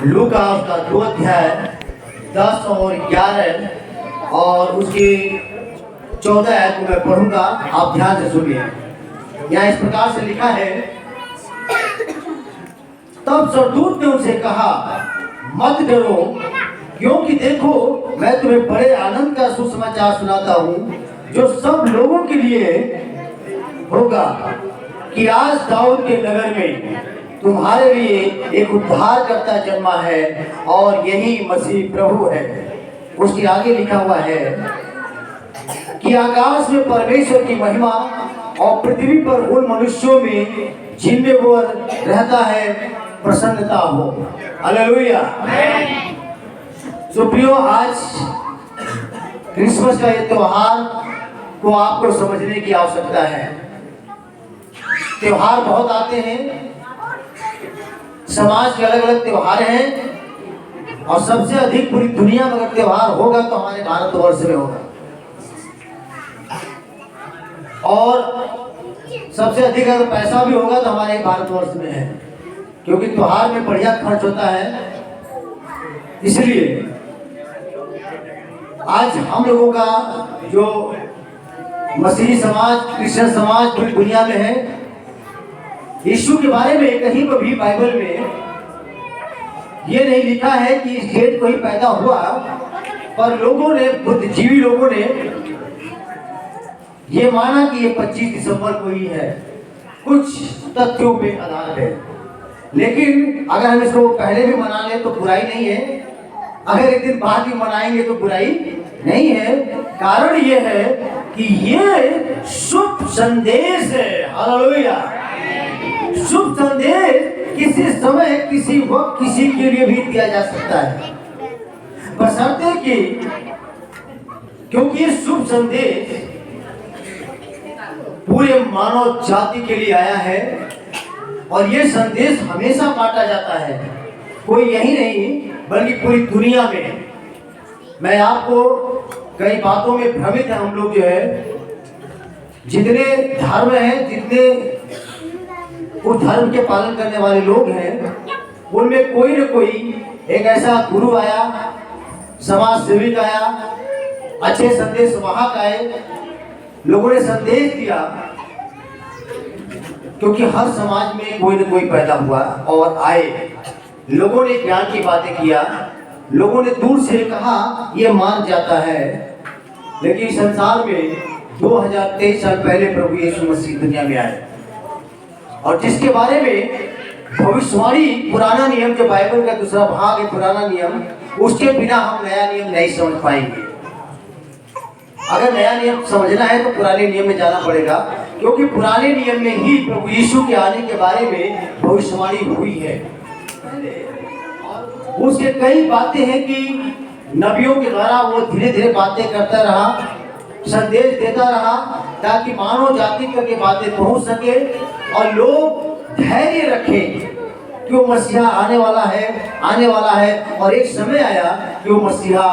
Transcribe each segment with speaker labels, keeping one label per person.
Speaker 1: लूका उसका 2 अध्याय 10 और 11 और उसकी 14 आयत को मैं पढ़ूंगा, आप ध्यान से सुनिए। यहाँ इस प्रकार से लिखा है, तब स्वर्गदूत ने उनसे कहा, मत डरो, क्योंकि देखो मैं तुम्हें बड़े आनंद का सुसमाचार सुनाता हूँ जो सब लोगों के लिए होगा, कि आज दाऊद के नगर में तुम्हारे लिए एक उद्धारकर्ता जन्मा है और यही मसीह प्रभु है। उसके आगे लिखा हुआ है कि आकाश में परमेश्वर की महिमा और पृथ्वी पर उन मनुष्यों में जिनमें वो रहता है प्रसन्नता हो। हालेलुया। तो प्रियो, आज क्रिसमस का ये त्योहार को आपको समझने की आवश्यकता है। त्योहार बहुत आते हैं, समाज के अलग अलग त्योहार हैं, और सबसे अधिक पूरी दुनिया में अगर त्योहार होगा तो हमारे भारतवर्ष में होगा, और सबसे अधिक अगर पैसा भी होगा तो हमारे भारतवर्ष में है, क्योंकि त्योहार में बढ़िया खर्च होता है। इसलिए आज हम लोगों का जो मसीही समाज, क्रिश्चियन समाज पूरी दुनिया में है, यीशु के बारे में कहीं पर भी बाइबल में ये नहीं लिखा है कि इस डेट को ही पैदा हुआ, पर लोगों ने, बुद्धिजीवी लोगों ने ये माना कि ये 25 दिसंबर को ही है, कुछ तथ्यों पे आधार है। लेकिन अगर हम इसको पहले भी मना लें तो बुराई नहीं है, अगर एक दिन बाद भी मनाएंगे तो बुराई नहीं है। कारण ये है कि ये शुभ संदेश है। हालेलुया। शुभ संदेश किसी समय, किसी वक्त, किसी के लिए भी दिया जा सकता है, बशर्ते कि, क्योंकि ये शुभ संदेश पूरे मानव जाति के लिए आया है, और ये संदेश हमेशा बांटा जाता है, कोई यही नहीं बल्कि पूरी दुनिया में। मैं आपको कई बातों में भ्रमित है हम लोग, जो है जितने धर्म हैं, जितने उस धर्म के पालन करने वाले लोग हैं, उनमें कोई न कोई एक ऐसा गुरु आया, समाज सेविक आया, अच्छे संदेश वाहक आए, लोगों ने संदेश दिया, क्योंकि हर समाज में कोई न कोई पैदा हुआ और आए, लोगों ने ज्ञान की बातें किया, लोगों ने दूर से कहा ये मान जाता है। लेकिन संसार में 2023 साल पहले प्रभु यीशु मसीह दुनिया में आए, और जिसके बारे में भविष्यवाणी, पुराना नियम, जो बाइबल का दूसरा भाग है पुराना नियम, उसके बिना हम नया नियम नहीं समझ पाएंगे। अगर नया नियम समझना है तो पुराने नियम में जाना पड़ेगा, क्योंकि पुराने नियम में ही प्रभु यीशु के आने के बारे में भविष्यवाणी हुई है। उसके कई बातें हैं कि नबियों के द्वारा वो धीरे धीरे बातें करता रहा, संदेश देता रहा, ताकि मानव जाति तक ये बातें पहुंच सके और लोग धैर्य रखें कि वो मसीहा आने वाला है। और एक समय आया कि वो मसीहा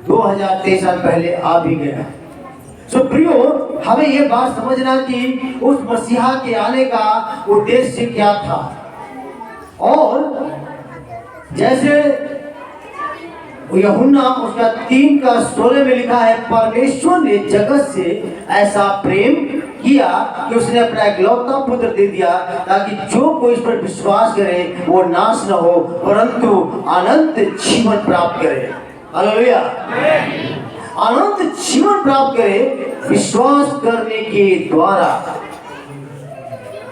Speaker 1: 2023 साल पहले आ भी गया। तो प्रियो, हमें ये बात समझना कि उस मसीहा के आने का उद्देश्य क्या था। और जैसे यूहन्ना उसका 3:16 में लिखा है, परमेश्वर ने जगत से ऐसा प्रेम किया कि उसने अपना इकलौता पुत्र दे दिया, ताकि जो कोई इस पर विश्वास करे वो नाश न हो परंतु अनंत जीवन प्राप्त करे। हालेलुया। अनंत जीवन प्राप्त करे विश्वास करने के द्वारा।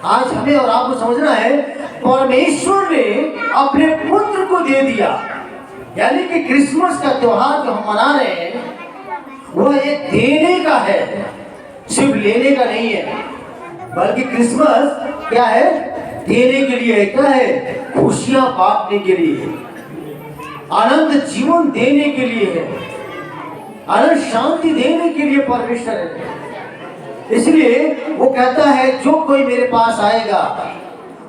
Speaker 1: आज हमें और आपको समझना है, परमेश्वर ने अपने पुत्र को दे दिया, यानी कि क्रिसमस का त्योहार जो हम मना रहे हैं वह एक देने का है, सिर्फ लेने का नहीं है। बल्कि क्रिसमस क्या है? देने के लिए। क्या है? खुशियां बांटने के लिए, अनंत जीवन देने के लिए है, अनंत शांति देने के लिए परमेश्वर है। इसलिए वो कहता है, जो कोई मेरे पास आएगा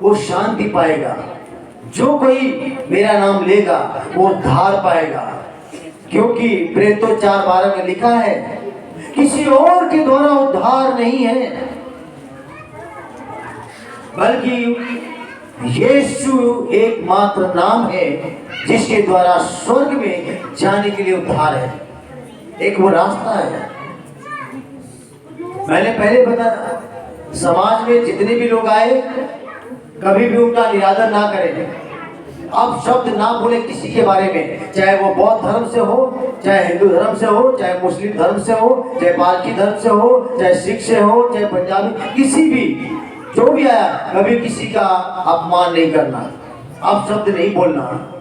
Speaker 1: वो शांति पाएगा, जो कोई मेरा नाम लेगा वो उद्धार पाएगा। क्योंकि प्रेरितों 4:12 में लिखा है, किसी और के द्वारा उद्धार नहीं है, बल्कि यीशु एकमात्र नाम है जिसके द्वारा स्वर्ग में जाने के लिए उद्धार है। एक वो रास्ता है। मैंने पहले बताया, समाज में जितने भी लोग आए कभी भी उनका निरादर ना करें। अब शब्द ना बोले किसी के बारे में, चाहे वो बौद्ध धर्म से हो, चाहे हिंदू धर्म से हो, चाहे मुस्लिम धर्म से हो, चाहे पारसी धर्म से हो, चाहे सिख से हो, चाहे पंजाबी, किसी भी जो भी आया, कभी किसी का अपमान नहीं करना, अब शब्द नहीं बोलना।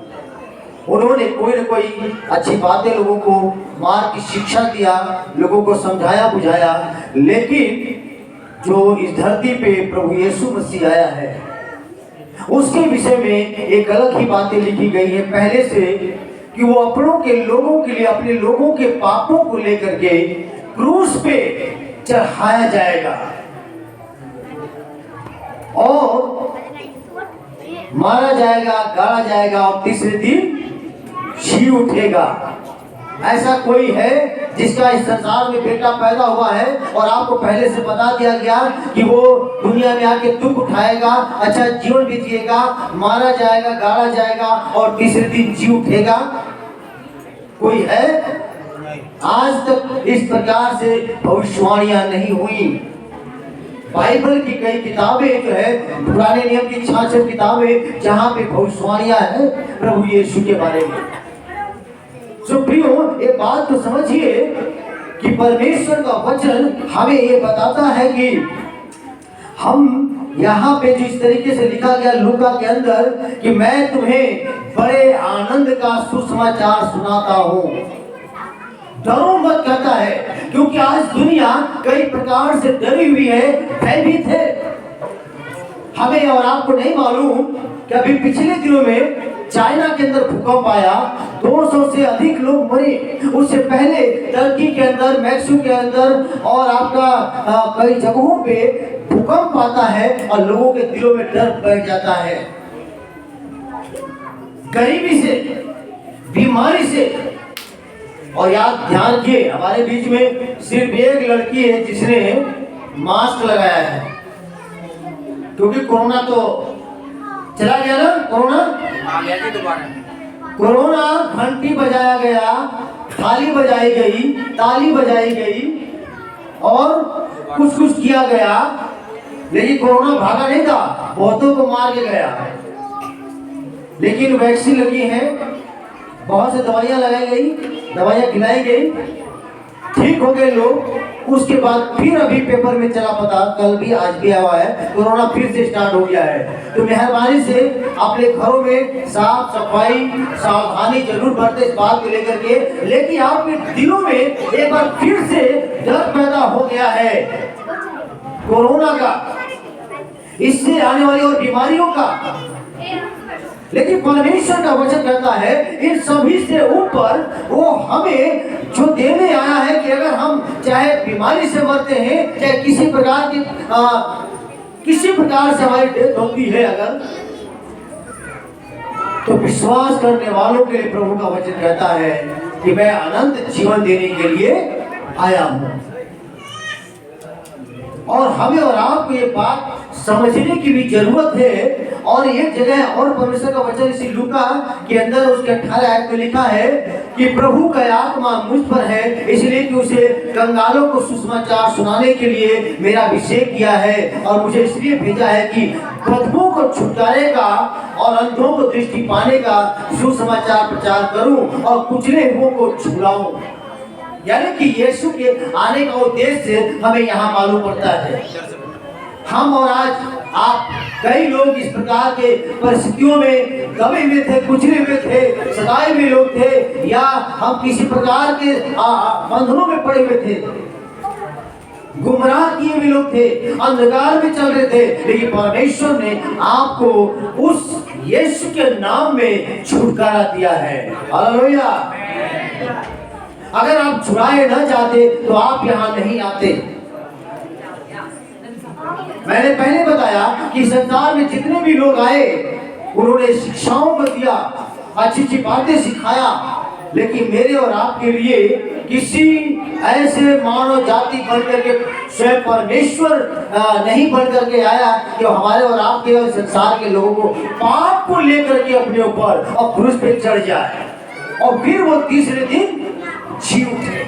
Speaker 1: उन्होंने कोई न कोई अच्छी बातें लोगों को मार्ग की शिक्षा दिया, लोगों को समझाया बुझाया, लेकिन जो इस धरती पे प्रभु यीशु मसीह आया है उसके विषय में एक अलग ही बातें लिखी गई है पहले से, कि वो अपनों के लोगों के लिए, अपने लोगों के पापों को लेकर के क्रूस पे चढ़ाया जाएगा और मारा जाएगा, गाड़ा जाएगा और तीसरे दिन जी उठेगा। ऐसा कोई है जिसका इस संसार में बेटा पैदा हुआ है और आपको पहले से बता दिया गया कि वो दुनिया में आके दुख उठाएगा, अच्छा जीवन भी जिएगा, मारा जाएगा, गाड़ा जाएगा और तीसरे दिन जी उठेगा? कोई है? आज तक इस प्रकार से भविष्यवाणियां नहीं हुई। बाइबल की कई किताबें जो है, पुराने नियम की 66 किताबें, जहां पे भविष्यवाणियां हैं प्रभु यीशु के बारे में। प्रियो, एक बात तो समझिए कि परमेश्वर का वचन हमें ये बताता है कि हम यहाँ पे जिस तरीके से लिखा गया लूका के अंदर कि मैं तुम्हें बड़े आनंद का सुसमाचार सुनाता हूँ, डरो मत कहता है, क्योंकि आज दुनिया कई प्रकार से डरी हुई है, भयभीत है। हमें और आपको नहीं मालूम कि अभी पिछले दिनों में चाइना के अंदर भूकंप आया, 200 से अधिक लोग मरे। उससे पहले टर्की के अंदर, मैक्सिको के अंदर और आपका कई जगहों पे भूकंप आता है और लोगों के दिलों में डर बैठ जाता है, गरीबी से, बीमारी से। और याद ध्यान रखिए, हमारे बीच में सिर्फ एक लड़की है जिसने मास्क लगाया है, क्योंकि कोरोना तो चला गया ना। कोरोना घंटी बजाया गया, थाली बजाई गई, ताली बजाई गई और कुछ कुछ किया गया, लेकिन कोरोना भागा नहीं था, बहुतों को मार के गया। लेकिन वैक्सीन लगी है, बहुत से दवाइयां लगाई गई, दवाइयां खिलाई गई, ठीक हो गए लोग। उसके बाद फिर अभी पेपर में चला पता, कल भी आज भी आया है, कोरोना फिर से स्टार्ट हो गया है। तो मेहरबानी से अपने घरों में साफ सफाई, सावधानी जरूर बरतें इस बात को लेकर के। लेकिन आपके दिलों में एक बार फिर से डर पैदा हो गया है कोरोना का, इससे आने वाली और बीमारियों का। लेकिन परमेश्वर का वचन कहता है इन सभी से ऊपर वो हमें जो देने आया है कि अगर हम चाहे बीमारी से मरते हैं, चाहे किसी प्रकार की किसी प्रकार से हमारी डेथ होती है अगर, तो विश्वास करने वालों के लिए प्रभु का वचन कहता है कि मैं अनंत जीवन देने के लिए आया हूं। और हमें और आपको ये बात समझने की भी जरूरत है। और एक जगह और परमेश्वर का वचन इसी लूका के अंदर उसके 18 आयत में लिखा है कि प्रभु का आत्मा मुझ पर है, इसलिए कि उसे कंगालों को सुसमाचार सुनाने के लिए मेरा अभिषेक किया है, और मुझे इसलिए भेजा है कि बदबू को छुटकारे का और अंधों को दृष्टि पाने का सुसमाचार प्रचार करूं और कुचले हुओं को छुड़ाऊं। यानी कि यीशु के आने का उद्देश्य हमें यहाँ मालूम पड़ता है। हम और आज आप कई लोग इस प्रकार के परिस्थितियों में दबे हुए थे, कुचले हुए थे, सताए हुए लोग थे, या हम किसी प्रकार के बंधनों में पड़े हुए थे, गुमराह किए हुए लोग थे, अंधकार में चल रहे थे। लेकिन परमेश्वर ने आपको उस यीशु के नाम में छुटकारा दिया है। हालेलुया। अगर आप छुड़ाए न जाते तो आप यहाँ नहीं आते। मैंने पहले बताया कि संसार में जितने भी लोग आए उन्होंने शिक्षाओं को दिया, अच्छी अच्छी बातें सिखाया, लेकिन मेरे और आपके लिए किसी ऐसे मानव जाति बन करके स्वयं परमेश्वर नहीं बन करके आया कि हमारे और आपके और संसार के लोगों को पाप को लेकर के अपने ऊपर और क्रूस पे चढ़ जाए और फिर वो तीसरे दिन जी उठे।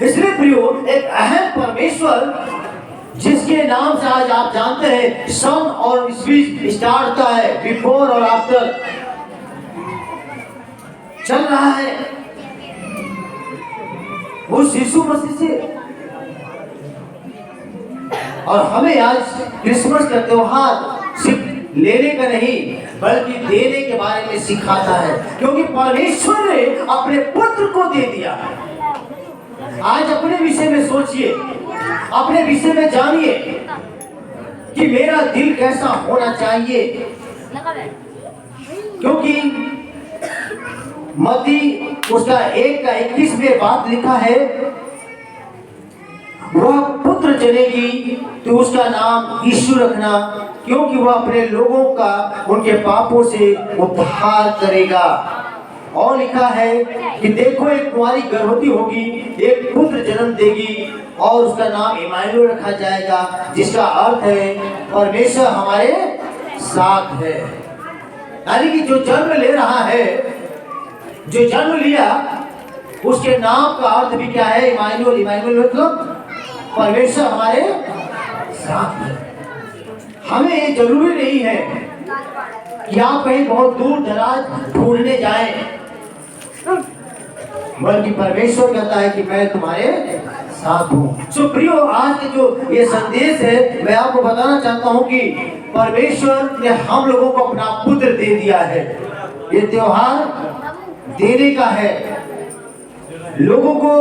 Speaker 1: इसलिए प्रियो, एक अहम परमेश्वर जिसके नाम से आज आप जानते हैं सन और स्पीच स्टार्ट होता है, बिफोर और आफ्टर चल रहा है, उस यीशु मसीह से। और हमें आज क्रिसमस का त्योहार सिर्फ लेने का नहीं बल्कि देने के बारे में सिखाता है, क्योंकि परमेश्वर ने अपने पुत्र को दे दिया। आज अपने विषय में सोचिए, अपने विषय में जानिए कि मेरा दिल कैसा होना चाहिए, क्योंकि मत्ती उसका 1:21 में बात लिखा है, वह पुत्र जनेगी तो उसका नाम यीशु रखना, क्योंकि वह अपने लोगों का उनके पापों से उद्धार करेगा। और लिखा है कि देखो एक कुंवारी गर्भवती होगी, एक पुत्र जन्म देगी और उसका नाम इमानुएल रखा जाएगा, जिसका अर्थ है परमेश्वर हमारे साथ है। यानी कि जो जन्म ले रहा है, जो जन्म लिया, उसके नाम का अर्थ भी क्या है? इमानुएल। इमानुएल मतलब परमेश्वर हमारे साथ है। हमें ये जरूरी नहीं है कि आप कहीं बहुत दूर दराज ढूंढने जाएं, बल्कि परमेश्वर कहता है कि मैं तुम्हारे साथ हूँ। सो प्रियो, आज के जो ये संदेश है, मैं आपको बताना चाहता हूँ कि परमेश्वर ने हम लोगों को अपना पुत्र दे दिया है। ये त्योहार देने का है। लोगों को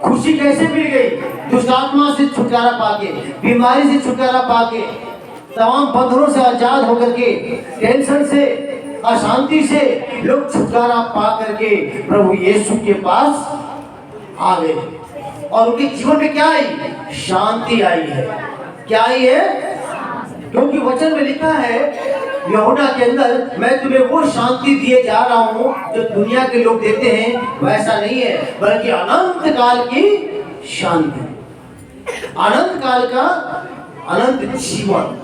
Speaker 1: खुशी कैसे मिल गई? दुष्ट आत्मा से छुटकारा पाके, बीमारी से छुटकारा पाके, तमाम बंधनों से आजाद होकर के, टेंशन से, अशांति से लोग छुटकारा पा करके प्रभु यीशु के पास आ गए और उनके जीवन में क्या आई? शांति आई है। क्या आई है? क्योंकि वचन में लिखा है यूहन्ना के अंदर, मैं तुम्हें वो शांति दिए जा रहा हूँ जो दुनिया के लोग देते हैं, वैसा नहीं है, बल्कि अनंत काल की शांति, अनंत काल का अनंत जीवन,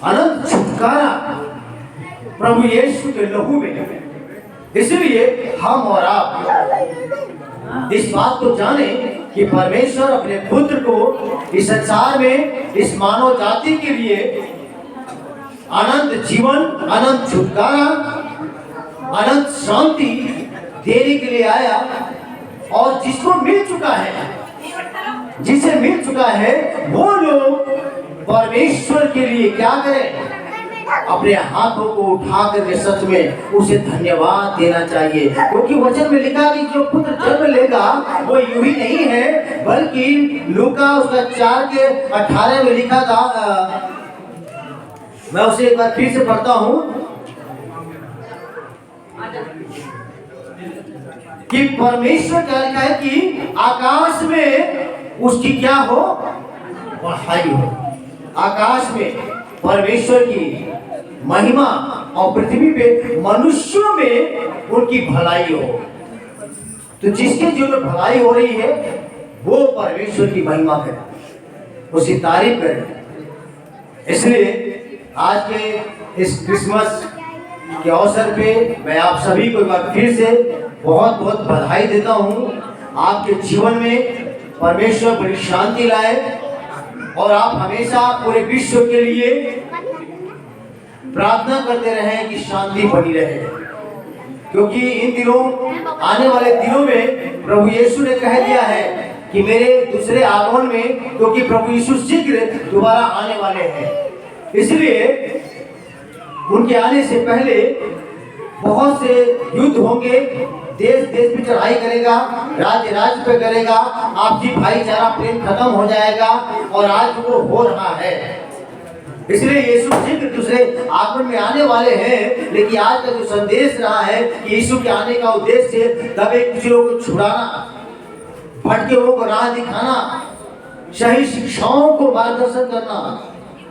Speaker 1: अनंत छुटकारा प्रभु यीशु के लहू में। इसलिए हम और आप इस बात को जाने कि परमेश्वर अपने पुत्र को इस संसार में, इस मानव जाति के लिए अनंत जीवन, अनंत छुटकारा, अनंत शांति देने के लिए आया। और जिसको मिल चुका है, जिसे मिल चुका है, वो लोग परमेश्वर के लिए क्या करें? अपने हाथों को उठा करके सच में उसे धन्यवाद देना चाहिए, क्योंकि वचन में लिखा कि जो पुत्र जन्म लेगा वो यूं ही नहीं है, बल्कि लूका उसका 4:18 में लिखा था। मैं उसे एक बार फिर से पढ़ता हूं कि परमेश्वर क्या लिखा है कि आकाश में उसकी क्या हो? बढ़ाई हो। आकाश में परमेश्वर की महिमा और पृथ्वी पे मनुष्यों में उनकी भलाई हो। तो जिसके जीवन में भलाई हो रही है वो परमेश्वर की महिमा करे, उसकी तारीफ करे। इसलिए आज के इस क्रिसमस के अवसर पे मैं आप सभी को एक बार फिर से बहुत बहुत बधाई देता हूँ। आपके जीवन में परमेश्वर बड़ी शांति लाए और आप हमेशा पूरे विश्व के लिए प्रार्थना करते रहें कि शांति बनी रहे, क्योंकि इन दिनों, आने वाले दिनों में प्रभु यीशु ने कह दिया है कि मेरे दूसरे आगमन में, क्योंकि प्रभु यीशु शीघ्र दोबारा आने वाले हैं, इसलिए उनके आने से पहले बहुत से युद्ध होंगे, देश देश पे चढ़ाई करेगा, राज्य राज्य पे करेगा, आपसी भाईचारा प्रेम खत्म हो जाएगा और आज वो हो रहा है। इसलिए यीशु शीघ्र दूसरे आगमन में आने वाले हैं। लेकिन आज का जो संदेश रहा है कि यीशु के आने का उद्देश्य दबे कुछ लोगों को छुड़ाना, भटके लोगों को राह दिखाना, सही शिक्षाओं को मार्गदर्शन करना,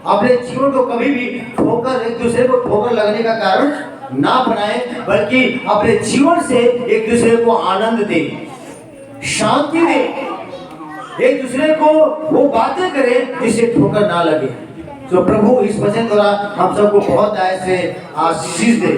Speaker 1: अपने जीवन को कभी भी ठोकर, एक दूसरे को ठोकर लगने का कारण ना बनाए, बल्कि अपने जीवन से एक दूसरे को आनंद दे, शांति दे, एक दूसरे को वो बातें करें जिससे ठोकर ना लगे। तो प्रभु इस वचन द्वारा हम सबको बहुत ऐसे आशीष दे।